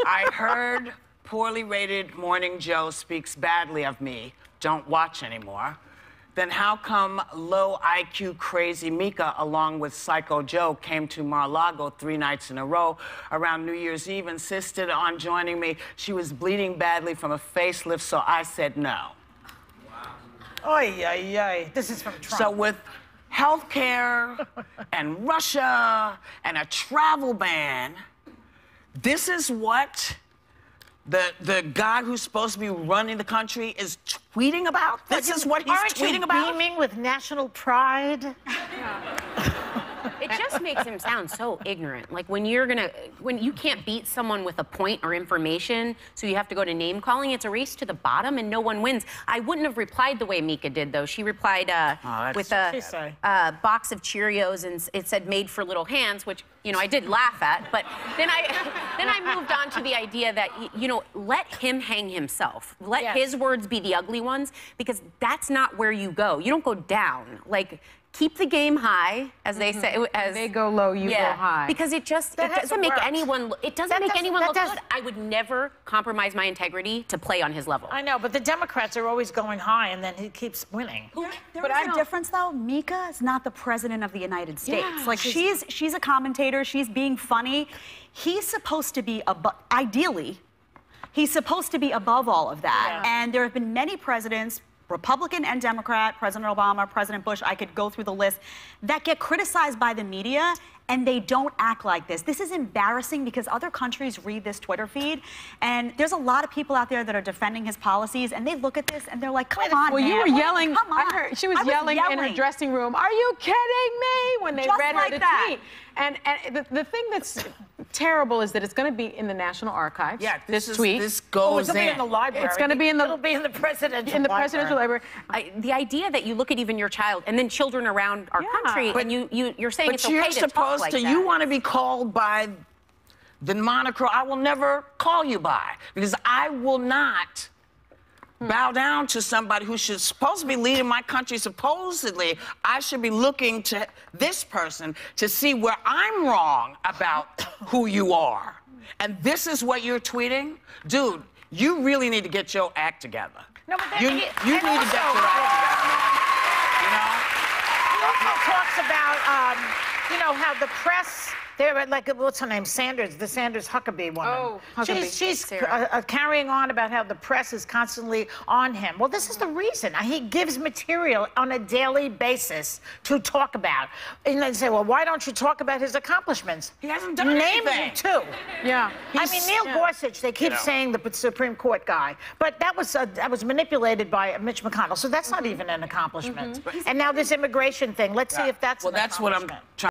I heard poorly rated Morning Joe speaks badly of me. Don't watch anymore. Then how come low IQ crazy Mika along with Psycho Joe came to Mar-a-Lago 3 nights in a row around New Year's Eve, insisted on joining me. She was bleeding badly from a facelift, so I said no. Wow. Oy, oy, oy. This is from Trump. So with healthcare and Russia and a travel ban, this is what the guy who's supposed to be running the country is tweeting about? This is what he's tweeting about? Aren't you beaming with national pride? It just makes him sound so ignorant. Like when you can't beat someone with a point or information, so you have to go to name calling, it's a race to the bottom and no one wins. I wouldn't have replied the way Mika did, though. She replied with a box of Cheerios, and it said made for little hands, which, you know, I did laugh at. But then I moved on to the idea that, you know, let him hang himself. Let his words be the ugly ones, because that's not where you go. You don't go down. Like, keep the game high, as they say. As they go low, you go high. Because it doesn't make anyone look good. I would never compromise my integrity to play on his level. I know, but the Democrats are always going high, and then he keeps winning. But I difference, though. Mika is not the president of the United States. Yeah, like she's a commentator. She's being funny. He's supposed to be ideally. He's supposed to be above all of that. Yeah. And there have been many presidents, Republican and Democrat, President Obama, President Bush, I could go through the list, that get criticized by the media, and they don't act like this. This is embarrassing because other countries read this Twitter feed, and there's a lot of people out there that are defending his policies, and they look at this and they're like, come on, well, man. you were yelling. Come on. I heard she was yelling in her dressing room, are you kidding me? When they read her the tweet. And the thing that's terrible is that it's going to be in the National Archives. Yeah, this tweet. This goes in the library. It's going to be in the. It'll be in the presidential library. The idea that you look at even your child and then children around our country, and you're saying it's okay to talk like that. You want to be called by the moniker I will never call you by, because I will not bow down to somebody who should supposed to be leading my country. Supposedly, I should be looking to this person to see where I'm wrong about who you are. And this is what you're tweeting? Dude, you really need to get your act together. No, but you need to get your act together, man. You know? He also talks about, you know, how the press, they're like, what's her name? Sanders, the Sanders Huckabee woman. Oh, Huckabee. She's carrying on about how the press is constantly on him. Well, this is the reason. He gives material on a daily basis to talk about. And they say, well, why don't you talk about his accomplishments? He hasn't done anything. Name him, too. Yeah. I mean, Neil Gorsuch, they keep saying the Supreme Court guy, but that was manipulated by Mitch McConnell, so that's not even an accomplishment. And now this immigration thing, let's see if that's an accomplishment. Well, that's what I'm trying